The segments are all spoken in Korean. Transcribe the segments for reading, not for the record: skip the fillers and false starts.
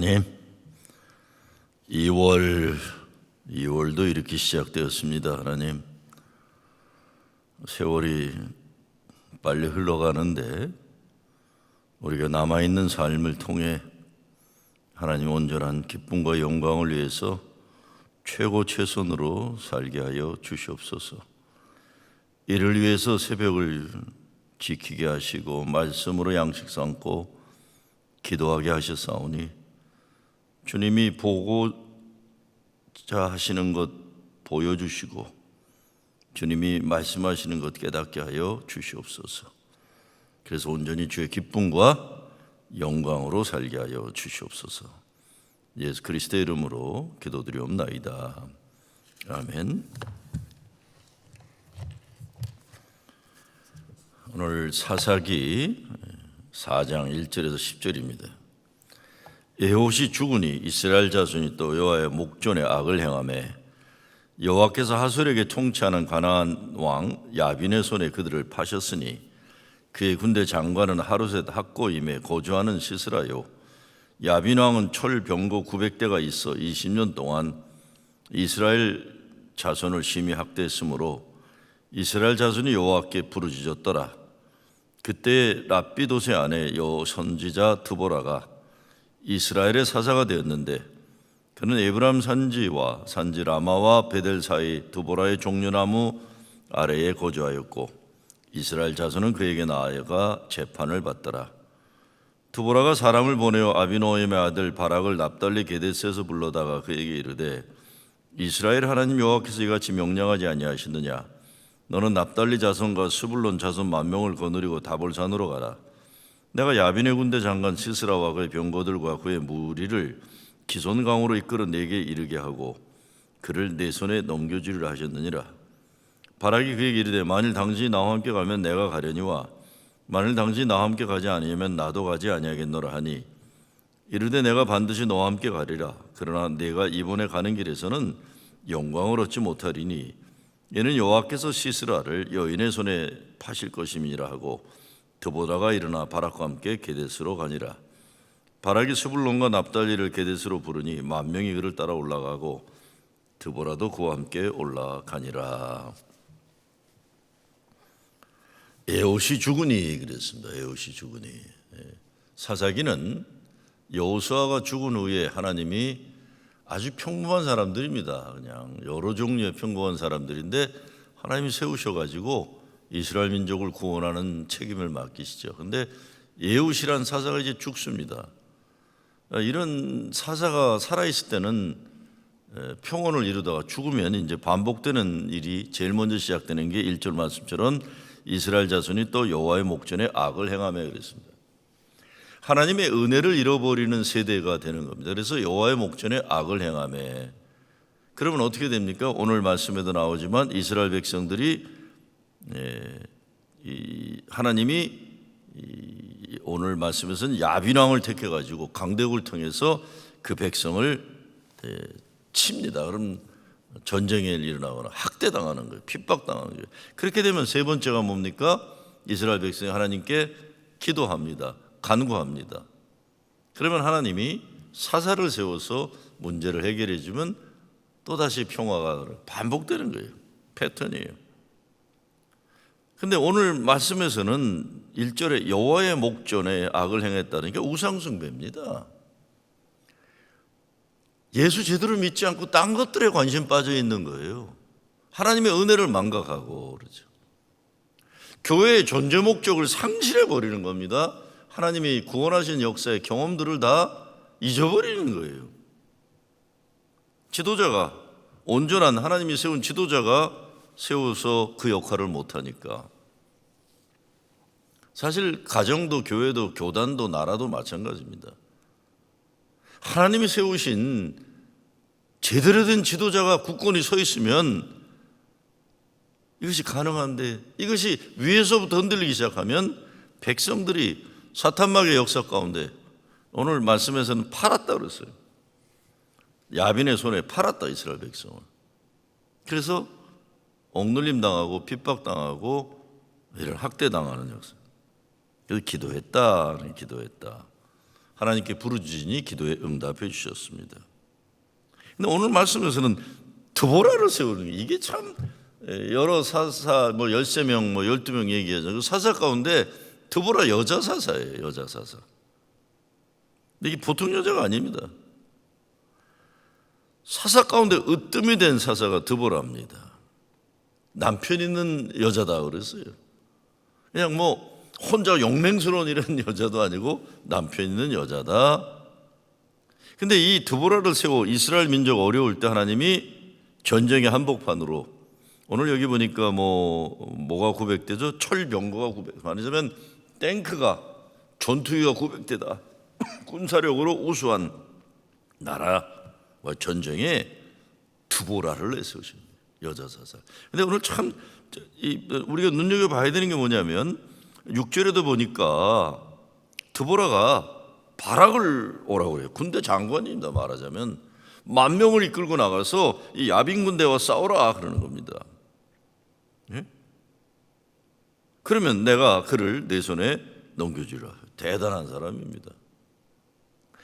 하나님, 2월도 이렇게 시작되었습니다. 하나님, 세월이 빨리 흘러가는데 우리가 남아있는 삶을 통해 하나님 온전한 기쁨과 영광을 위해서 최고 최선으로 살게 하여 주시옵소서. 이를 위해서 새벽을 지키게 하시고 말씀으로 양식 삼고 기도하게 하셨사오니 주님이 보고자 하시는 것 보여주시고 주님이 말씀하시는 것 깨닫게 하여 주시옵소서. 그래서 온전히 주의 기쁨과 영광으로 살게 하여 주시옵소서. 예수 그리스도의 이름으로 기도드리옵나이다. 아멘. 오늘 사사기 4장 1절에서 10절입니다. 에봇이 죽으니 이스라엘 자손이 또 여호와의 목전에 악을 행하매 여호와께서 하솔에게 통치하는 가나안 왕 야빈의 손에 그들을 파셨으니 그의 군대 장관은 하루셋 학고임에 거주하는 시스라요. 야빈 왕은 철 병거 900대가 있어 20년 동안 이스라엘 자손을 심히 학대했으므로 이스라엘 자손이 여호와께 부르짖었더라. 그때 랍비도세 아내 여 선지자 드보라가 이스라엘의 사사가 되었는데 그는 에브람 산지와 산지 라마와 베델 사이 드보라의 종려나무 아래에 거주하였고 이스라엘 자손은 그에게 나아가 재판을 받더라. 드보라가 사람을 보내어 아비노엠의 아들 바락을 납달리 게데스에서 불러다가 그에게 이르되 이스라엘 하나님 여호와께서 이같이 명령하지 아니하시느냐? 너는 납달리 자손과 스불론 자손 10,000명을 거느리고 다볼산으로 가라. 내가 야빈의 군대 장관 시스라와 그의 병거들과 그의 무리를 기손강으로 이끌어 내게 이르게 하고 그를 내 손에 넘겨주리라 하셨느니라. 바락이 그에게 이르되 만일 당신이 나와 함께 가면 내가 가려니와 만일 당신이 나와 함께 가지 아니하면 나도 가지 아니하겠노라 하니 이르되 내가 반드시 너와 함께 가리라. 그러나 내가 이번에 가는 길에서는 영광을 얻지 못하리니 이는 여호와께서 시스라를 여인의 손에 파실 것임이니라 하고 드보라가 일어나 바락과 함께 게데스로 가니라. 바락이 스불론과 납달리를 게데스로 부르니 10,000명이 그를 따라 올라가고 드보라도 그와 함께 올라가니라. 에봇이 죽으니 그랬습니다. 에봇이 죽으니. 사사기는 여호수아가 죽은 후에 하나님이 아주 평범한 사람들입니다. 그냥 여러 종류의 평범한 사람들인데 하나님이 세우셔가지고 이스라엘 민족을 구원하는 책임을 맡기시죠. 그런데 에봇이란 사사가 이제 죽습니다. 이런 사사가 살아있을 때는 평온을 이루다가 죽으면 이제 반복되는 일이 제일 먼저 시작되는 게 1절 말씀처럼 이스라엘 자손이 또 여호와의 목전에 악을 행하며 그랬습니다. 하나님의 은혜를 잃어버리는 세대가 되는 겁니다. 그래서 여호와의 목전에 악을 행하며 그러면 어떻게 됩니까? 오늘 말씀에도 나오지만 이스라엘 백성들이 하나님이 오늘 말씀에서는 야빈 왕을 택해가지고 강대국을 통해서 그 백성을 칩니다. 그럼 전쟁이 일어나거나 학대당하는 거예요. 핍박당하는 거예요. 그렇게 되면 세 번째가 뭡니까? 이스라엘 백성이 하나님께 기도합니다. 간구합니다. 그러면 하나님이 사사를 세워서 문제를 해결해 주면 또다시 평화가 반복되는 거예요. 패턴이에요. 근데 오늘 말씀에서는 1절에 여호와의 목전에 악을 행했다는 게 우상숭배입니다. 예수 제대로 믿지 않고 딴 것들에 관심 빠져 있는 거예요. 하나님의 은혜를 망각하고 그러죠. 교회의 존재 목적을 상실해 버리는 겁니다. 하나님이 구원하신 역사의 경험들을 다 잊어버리는 거예요. 지도자가 온전한 하나님이 세운 지도자가 세워서 그 역할을 못하니까. 사실 가정도 교회도 교단도 나라도 마찬가지입니다. 하나님이 세우신 제대로 된 지도자가 굳건히 서 있으면 이것이 가능한데 이것이 위에서부터 흔들리기 시작하면 백성들이 사탄막의 역사 가운데 오늘 말씀에서는 팔았다 그랬어요. 야빈의 손에 팔았다 이스라엘 백성을. 그래서 억눌림 당하고 핍박당하고 이런 학대당하는 역사. 그래서 기도했다. 하나님께 부르짖으니 기도에 응답해 주셨습니다. 근데 오늘 말씀에서는 드보라를 세우는 게 이게 참 여러 사사 13명 12명 얘기하죠. 그 사사 가운데 드보라 여자 사사예요. 여자 사사. 근데 이게 보통 여자가 아닙니다. 사사 가운데 으뜸이 된 사사가 드보라입니다. 남편 있는 여자다 그랬어요. 그냥 혼자 용맹스러운 이런 여자도 아니고 남편 있는 여자다. 근데 이 드보라를 세워 이스라엘 민족 어려울 때 하나님이 전쟁의 한복판으로, 오늘 여기 보니까 뭐가 900대죠? 철병거가 900대. 말하자면 탱크가, 전투기가 900대다. 군사력으로 우수한 나라와 전쟁에 드보라를 내세우십니다. 여자 사사. 근데 오늘 참 우리가 눈여겨봐야 되는 게 뭐냐면 6절에도 보니까 드보라가 바락을 오라고 그래요. 군대 장관입니다. 말하자면 10,000명을 이끌고 나가서 이 야빈 군대와 싸우라 그러는 겁니다. 예? 그러면 내가 그를 내 손에 넘겨주라. 대단한 사람입니다.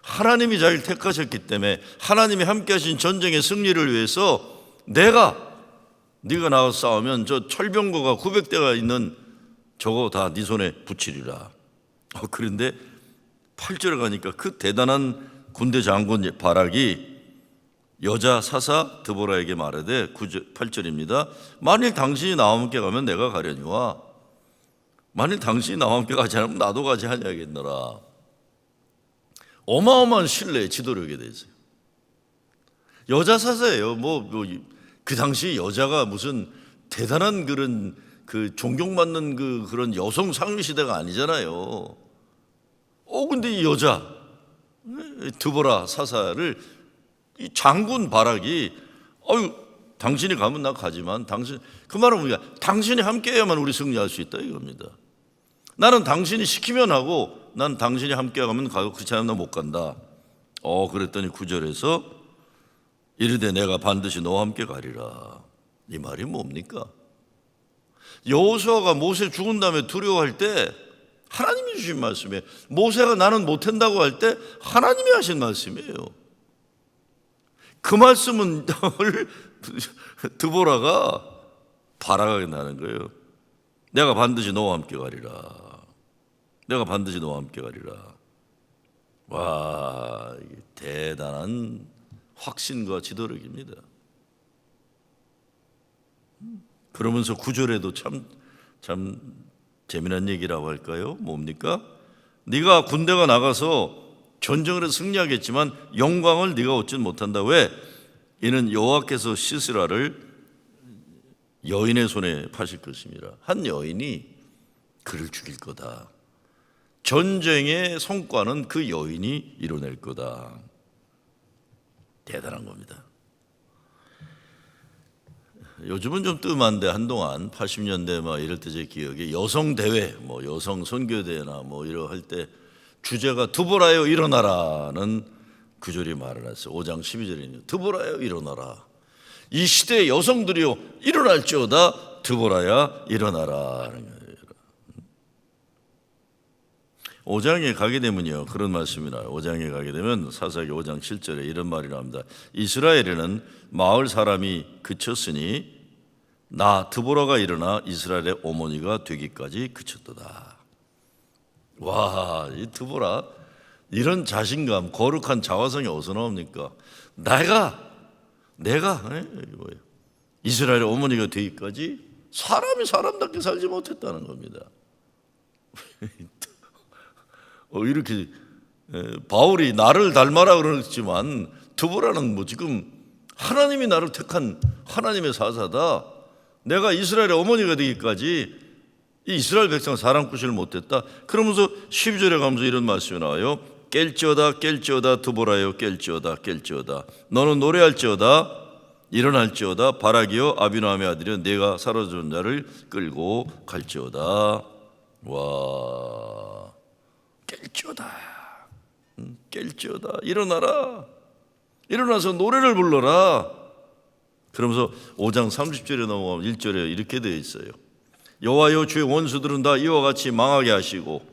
하나님이 자기를 택하셨기 때문에 하나님이 함께 하신 전쟁의 승리를 위해서 네가 나가서 싸우면 저 철병거가 900대가 있는 저거 다 네 손에 붙이리라. 그런데 8절에 가니까 그 대단한 군대 장군 바락이 여자 사사 드보라에게 말하되 8절입니다. 만일 당신이 나와 함께 가면 내가 가려니와 만일 당신이 나와 함께 가지 않으면 나도 가지 아니하겠노라. 어마어마한 신뢰의 지도력에 대해서. 여자 사사예요. 그 당시 여자가 무슨 대단한 그런 존경받는 그런 여성 상류 시대가 아니잖아요. 근데 이 여자 드보라 사사를 이 장군 바락이 당신이 가면 나 가지만 그 말은 뭐야? 당신이 함께해야만 우리 승리할 수 있다 이겁니다. 나는 당신이 시키면 하고 난 당신이 함께 가면 가고 그렇지 않으면 나 못 간다. 그랬더니 9절에서 이르되 내가 반드시 너와 함께 가리라. 이 말이 뭡니까? 여호수아가 모세 죽은 다음에 두려워할 때 하나님이 주신 말씀이에요. 모세가 나는 못한다고 할 때 하나님이 하신 말씀이에요. 그 말씀은 드보라가 바라가게 나는 거예요. 내가 반드시 너와 함께 가리라. 내가 반드시 너와 함께 가리라. 와, 대단한 확신과 지도력입니다. 그러면서 9절에도 참 재미난 얘기라고 할까요? 뭡니까? 네가 군대가 나가서 전쟁을 해서 승리하겠지만 영광을 네가 얻지 못한다. 왜? 이는 여호와께서 시스라를 여인의 손에 파실 것입니다. 한 여인이 그를 죽일 거다. 전쟁의 성과는 그 여인이 이뤄낼 거다. 대단한 겁니다. 요즘은 좀 뜸한데 한동안 80년대 이럴 때 제 기억에 여성 대회, 여성 선교대회나 이러 할 때 주제가 드보라여 일어나라는 구절이 말을 했어요. 5장 12절이니까 드보라여 일어나라. 이 시대의 여성들이요 일어날지어다 드보라야 일어나라. 5장에 가게 되면요 그런 말씀이 나와요. 5장에 가게 되면 사사기 5장 7절에 이런 말이 나옵니다. 이스라엘에는 마을 사람이 그쳤으니 나 드보라가 일어나 이스라엘의 어머니가 되기까지 그쳤도다. 와, 이 드보라 이런 자신감, 거룩한 자화성이 어디서 나옵니까? 내가 이스라엘의 어머니가 되기까지 사람이 사람답게 살지 못했다는 겁니다. 이렇게 바울이 나를 닮아라 그러지만 드보라는 지금 하나님이 나를 택한 하나님의 사사다. 내가 이스라엘의 어머니가 되기까지 이 이스라엘 백성 사람 구실을 못했다. 그러면서 12절에 가면서 이런 말씀이 나와요. 깰지어다 드보라여 깰지어다 너는 노래할지어다 일어날지어다 바락이여 아비노함의 아들이여 내가 사로잡은 자를 끌고 갈지어다. 와, 깰지어다 일어나라. 일어나서 노래를 불러라. 그러면서 5장 30절에 넘어가면 1절에 이렇게 되어 있어요. 여호와여 주의 원수들은 다 이와 같이 망하게 하시고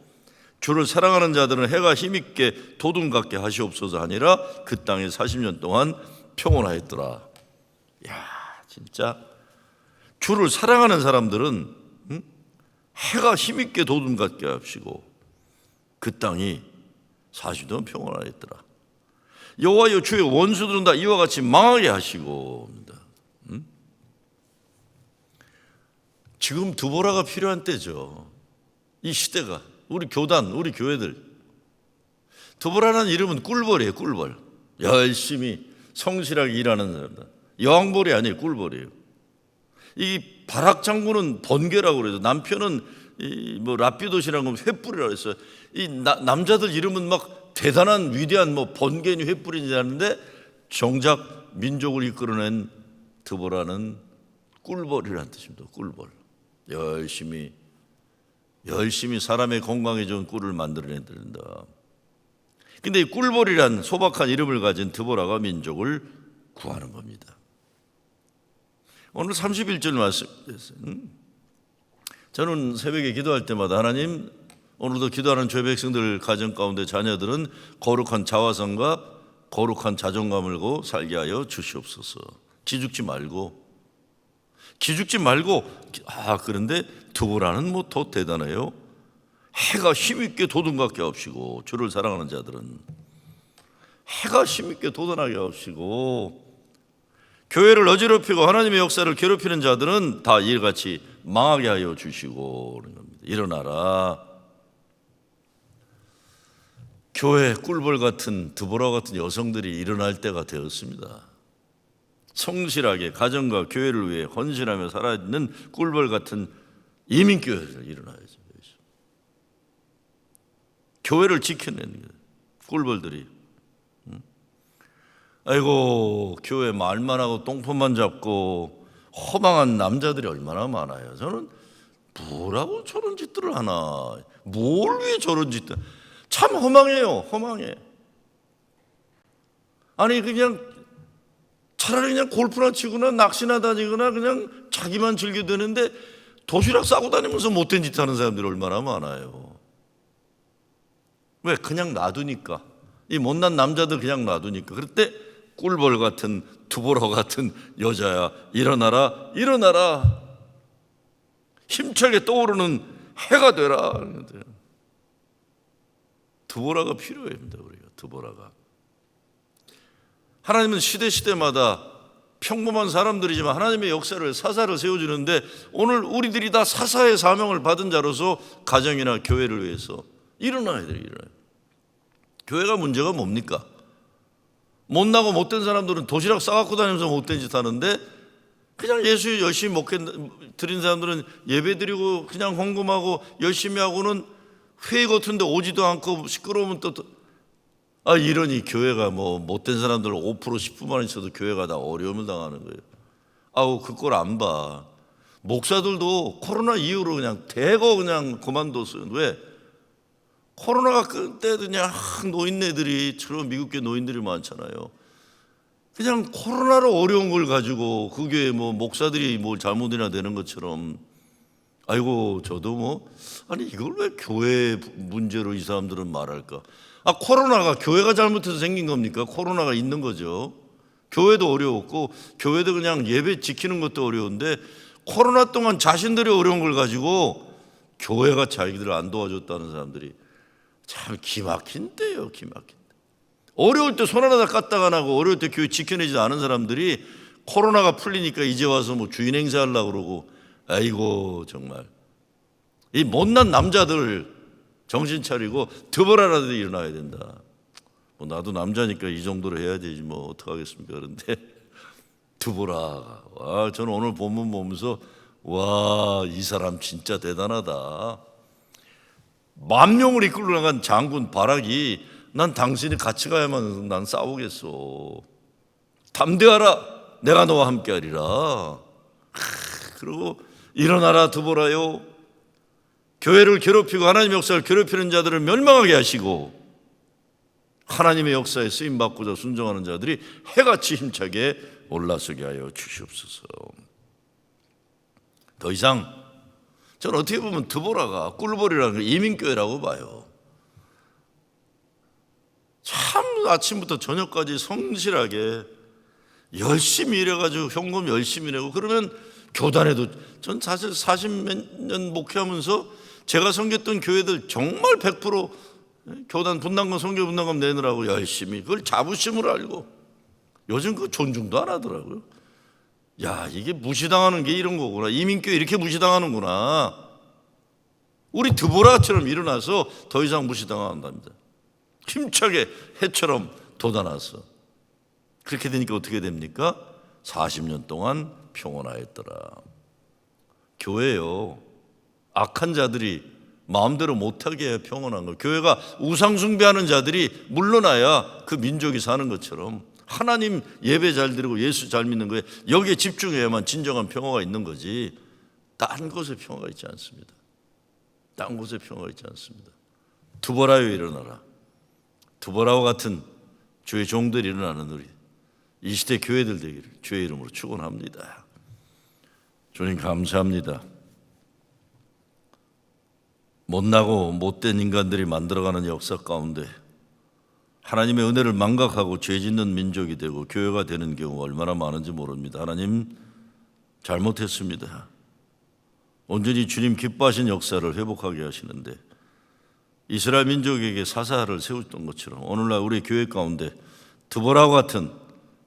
주를 사랑하는 자들은 해가 힘있게 돋음 같게 하시옵소서 하니라. 그 땅에 40년 동안 평온하였더라. 야, 진짜 주를 사랑하는 사람들은 해가 힘있게 돋음 같게 하시고 그 땅이 40년 평온하였더라. 여호와여, 주의 원수들은 다 이와 같이 망하게 하시고. 지금 드보라가 필요한 때죠. 이 시대가, 우리 교단, 우리 교회들. 드보라라는 이름은 꿀벌이에요. 꿀벌. 열심히 성실하게 일하는 사람들. 여왕벌이 아니에요. 꿀벌이에요. 이 바락 장군은 번개라고 그래서, 남편은 라피도시라는 건 횃불이라고 했어요. 이 남자들 이름은 막 대단한 위대한 번개니 횃불인지 하는데, 정작 민족을 이끌어낸 드보라는 꿀벌이라는 뜻입니다. 꿀벌. 열심히 사람의 건강에 좋은 꿀을 만들어내야 된다. 근데 이 꿀벌이란 소박한 이름을 가진 드보라가 민족을 구하는 겁니다. 오늘 31절 말씀이었어요. 저는 새벽에 기도할 때마다, 하나님, 오늘도 기도하는 죄 백성들 가정 가운데 자녀들은 거룩한 자화성과 거룩한 자존감을 고 살게 하여 주시옵소서. 기죽지 말고. 그런데 드보라는 더 대단해요. 해가 힘있게 돋음같게 하옵시고, 주를 사랑하는 자들은 해가 힘있게 돋아나게 하옵시고, 교회를 어지럽히고 하나님의 역사를 괴롭히는 자들은 다 이같이 망하게 하여 주시고 그런 겁니다. 일어나라. 교회 꿀벌 같은 드보라 같은 여성들이 일어날 때가 되었습니다. 성실하게 가정과 교회를 위해 헌신하며 살아있는 꿀벌 같은 이민교회를 일어나야죠. 교회를 지켜내는 거예요. 꿀벌들이. 아이고, 교회 말만 하고 똥폰만 잡고 허망한 남자들이 얼마나 많아요. 저는 뭐라고 저런 짓들을 하나, 뭘 위해 저런 짓들. 참 허망해요. 허망해. 아니, 그냥 차라리 그냥 골프나 치거나 낚시나 다니거나 그냥 자기만 즐겨 되는데, 도시락 싸고 다니면서 못된 짓 하는 사람들이 얼마나 많아요. 왜? 그냥 놔두니까. 이 못난 남자들 그냥 놔두니까. 그럴 때 꿀벌 같은 두보라 같은 여자야, 일어나라. 힘차게 떠오르는 해가 되라. 두보라가 필요합니다. 우리가 두보라가. 하나님은 시대마다 평범한 사람들이지만 하나님의 역사를, 사사를 세워주는데, 오늘 우리들이 다 사사의 사명을 받은 자로서 가정이나 교회를 위해서 일어나야 돼요. 교회가 문제가 뭡니까? 못나고 못된 사람들은 도시락 싸갖고 다니면서 못된 짓 하는데, 그냥 예수 열심히 먹게 드린 사람들은 예배 드리고 그냥 헌금하고 열심히 하고는 회의 같은데 오지도 않고 시끄러우면 또 이러니 교회가 못된 사람들 5% 10%만 있어도 교회가 다 어려움을 당하는 거예요. 그 꼴 안 봐. 목사들도 코로나 이후로 그냥 대거 그냥 그만뒀어요. 왜? 코로나가 끝 때도 그냥 노인네들이, 주로 미국계 노인들이 많잖아요. 그냥 코로나로 어려운 걸 가지고 그 교회 목사들이 뭘 잘못이나 되는 것처럼, 아이고 저도 이걸 왜 교회 문제로 이 사람들은 말할까? 코로나가 교회가 잘못해서 생긴 겁니까? 코로나가 있는 거죠. 교회도 어려웠고, 교회도 그냥 예배 지키는 것도 어려운데, 코로나 동안 자신들이 어려운 걸 가지고 교회가 자기들을 안 도와줬다는 사람들이 참 기막힌데요. 어려울 때 손 하나 까딱 안 하고, 어려울 때 교회 지켜내지 않은 사람들이 코로나가 풀리니까 이제 와서 주인 행세 하려고 그러고, 아이고 정말 이 못난 남자들 정신 차리고 드보라라도 일어나야 된다. 나도 남자니까 이 정도로 해야 되지 어떡하겠습니까? 그런데 드보라, 저는 오늘 본문 보면서 이 사람 진짜 대단하다. 10,000명을 이끌고 나간 장군 바락이, 난 당신이 같이 가야만 난 싸우겠어. 담대하라, 내가 너와 함께하리라. 그리고 일어나라 드보라요, 교회를 괴롭히고 하나님의 역사를 괴롭히는 자들을 멸망하게 하시고, 하나님의 역사에 쓰임받고자 순종하는 자들이 해같이 힘차게 올라서게 하여 주시옵소서. 더 이상 저는 어떻게 보면 드보라가 꿀벌이라는 걸 이민교회라고 봐요. 아침부터 저녁까지 성실하게 열심히 일해가지고 현금 열심히 내고, 그러면 교단에도, 전 사실 40몇 년 목회하면서 제가 섬겼던 교회들 정말 100% 교단 분담금, 선교 분담금 내느라고 열심히 그걸 자부심으로 알고, 요즘 그 존중도 안 하더라고요. 야, 이게 무시당하는 게 이런 거구나. 이민교회 이렇게 무시당하는구나. 우리 드보라처럼 일어나서 더 이상 무시당한답니다. 힘차게 해처럼 돋아나서. 그렇게 되니까 어떻게 됩니까? 40년 동안 평온하였더라. 교회요, 악한 자들이 마음대로 못하게 해야 평온한 거예요. 교회가 우상 숭배하는 자들이 물러나야 그 민족이 사는 것처럼 하나님 예배 잘 드리고 예수 잘 믿는 거에 여기에 집중해야만 진정한 평화가 있는 거지, 딴 곳에 평화가 있지 않습니다. 딴 곳에 평화가 있지 않습니다. 두보라요, 일어나라. 두보라와 같은 주의 종들이 일어나는 우리 이 시대 교회들 되기를 주의 이름으로 축원합니다. 주님 감사합니다. 못나고 못된 인간들이 만들어가는 역사 가운데 하나님의 은혜를 망각하고 죄 짓는 민족이 되고 교회가 되는 경우가 얼마나 많은지 모릅니다. 하나님, 잘못했습니다. 온전히 주님 기뻐하신 역사를 회복하게 하시는데 이스라엘 민족에게 사사를 세웠던 것처럼 오늘날 우리 교회 가운데 드보라와 같은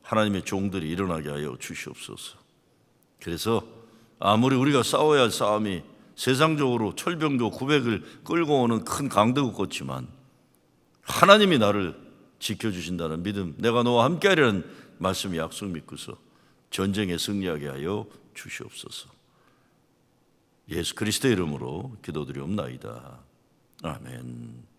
하나님의 종들이 일어나게 하여 주시옵소서. 그래서 아무리 우리가 싸워야 할 싸움이 세상적으로 철병교 900을 끌고 오는 큰 강대국 같지만 하나님이 나를 지켜주신다는 믿음, 내가 너와 함께하리라는 말씀이 약속 믿고서 전쟁에 승리하게 하여 주시옵소서. 예수 그리스도의 이름으로 기도드리옵나이다. 아멘.